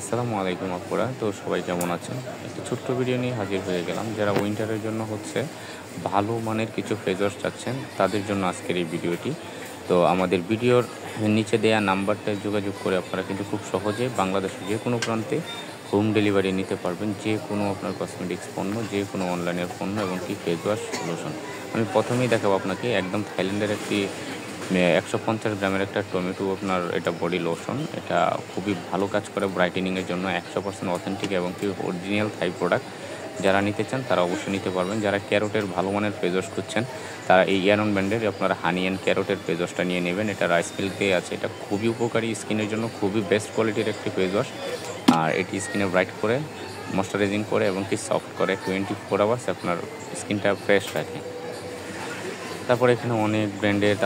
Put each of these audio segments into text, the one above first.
আসসালামু আলাইকুম আপুরা। তো সবাই কেমন আছেন? একটা ছোট্ট ভিডিও নিয়ে হাজির হয়ে গেলাম। যারা উইন্টারের জন্য ভালো মানের কিছু ফেস ওয়াশ চাচ্ছেন, তাদের জন্য আজকের এই ভিডিওটি। তো আমাদের ভিডিওর নিচে দেয়া নাম্বারটায় যোগাযোগ করে আপনারা কিন্তু খুব সহজে বাংলাদেশের যে কোনো প্রান্তে হোম ডেলিভারি নিতে পারবেন। যে কোনো আপনার কসমেটিক্স পণ্য, যে কোনো অনলাইনের পণ্য এবং কি ফেস ওয়াশ লোশন। আমি প্রথমেই দেখাবো আপনাকে একদম থাইল্যান্ডের একটি ১৫০ গ্রামের একটা টমেটো আপনার এটা বডি লোশন। এটা খুবই ভালো কাজ করে ব্রাইটেনিংয়ের জন্য ১০০% অথেন্টিক এবং কি অরিজিনাল থাই প্রোডাক্ট। যারা নিতে চান তারা অবশ্যই নিতে পারবেন। যারা ক্যারোটের ভালো মানের ফেস ওয়াশ খুঁজছেন তারা এই ইয়ানন ব্র্যান্ডের আপনারা হানি অ্যান্ড ক্যারোটের ফেস ওয়াশটা নিয়ে নেবেন। এটা রাইস মিল্ক দিয়ে আছে। এটা খুবই উপকারী স্কিনের জন্য, খুবই বেস্ট কোয়ালিটির একটি ফেস ওয়াশ। আর এটি স্কিনে ব্রাইট করে, ময়েশ্চারাইজিং করে এবং কি সফট করে 24 আওয়ার্স আপনার স্কিনটা ফ্রেশ রাখে। তারপরে এখানে অনেক ব্র্যান্ডের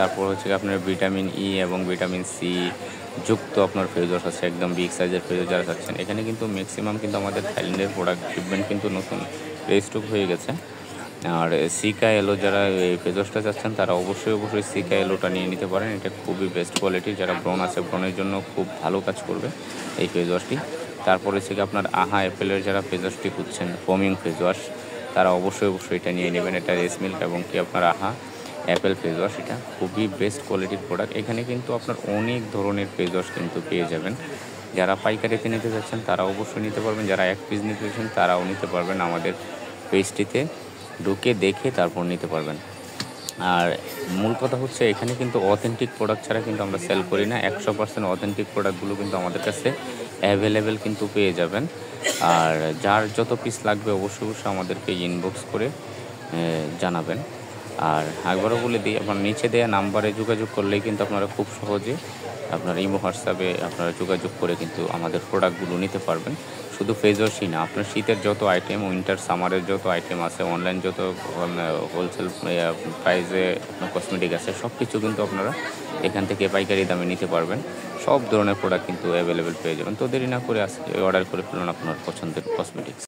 আপনার ভিটামিন ই এবং ভিটামিন সি যুক্ত আপনার ফেস ওয়াশ আছে, একদম বিগ সাইজের ফেস ওয়াশ যারা চাচ্ছেন। এখানে কিন্তু ম্যাক্সিমাম কিন্তু আমাদের থাইল্যান্ডের প্রোডাক্ট শিপমেন্ট কিন্তু নতুন রেস্টক হয়ে গেছে। আর সিকা এলো যারা এই ফেস ওয়াশটা চাচ্ছেন তারা অবশ্যই সিকা এলোটা নিয়ে নিতে পারেন। এটা খুবই বেস্ট কোয়ালিটি। যারা ব্রণ আছে, ব্রণের জন্য খুব ভালো কাজ করবে এই ফেস ওয়াশটি। তারপরে হচ্ছে কি আপনার আহা অ্যাপেলের যারা ফেস ওয়াশটি খুঁজছেন, ফোমিং ফেস ওয়াশ, তারা অবশ্যই এটা নিয়ে নেবেন। এটা রেস মিল্ক এবং কি আপনার আহা অ্যাপেল ফেস ওয়াশ। এটা খুবই বেস্ট কোয়ালিটির প্রোডাক্ট। এখানে কিন্তু আপনার অনেক ধরনের ফেস ওয়াশ কিন্তু পেয়ে যাবেন। যারা পাইকারিতে নিতে চাচ্ছেন তারা অবশ্যই নিতে পারবেন। যারা এক পিস নিতে চাচ্ছেন তারাও নিতে পারবেন। আমাদের পেজটিতে ঢুকে দেখে তারপর নিতে পারবেন। আর মূল কথা হচ্ছে এখানে কিন্তু অথেন্টিক প্রোডাক্ট ছাড়া কিন্তু আমরা সেল করি না। ১০০% অথেন্টিক প্রোডাক্টগুলো কিন্তু আমাদের কাছে অ্যাভেলেবেল কিন্তু পেয়ে যাবেন। আর যার যত পিস লাগবে অবশ্যই আমাদেরকে ইনবক্স করে জানাবেন। আর একবারও বলে দিই, আপনার নিচে দেওয়া নাম্বারে যোগাযোগ করলেই কিন্তু আপনারা খুব সহজে আপনার ইমো হোয়াটসঅ্যাপে আপনারা যোগাযোগ করে কিন্তু আমাদের প্রোডাক্টগুলো নিতে পারবেন। শুধু ফেস ওয়াশই না, আপনার শীতের যত আইটেম, উইন্টার সামারের যত আইটেম আছে, অনলাইন যত হোলসেল প্রাইসে আপনার কসমেটিক আছে, সব কিছু কিন্তু আপনারা এখান থেকে পাইকারি দামে নিতে পারবেন। সব ধরনের প্রোডাক্ট কিন্তু অ্যাভেলেবেল পেয়ে যাবেন। তো দেরি না করে আজকে অর্ডার করে ফেলুন আপনার পছন্দের কসমেটিক্স।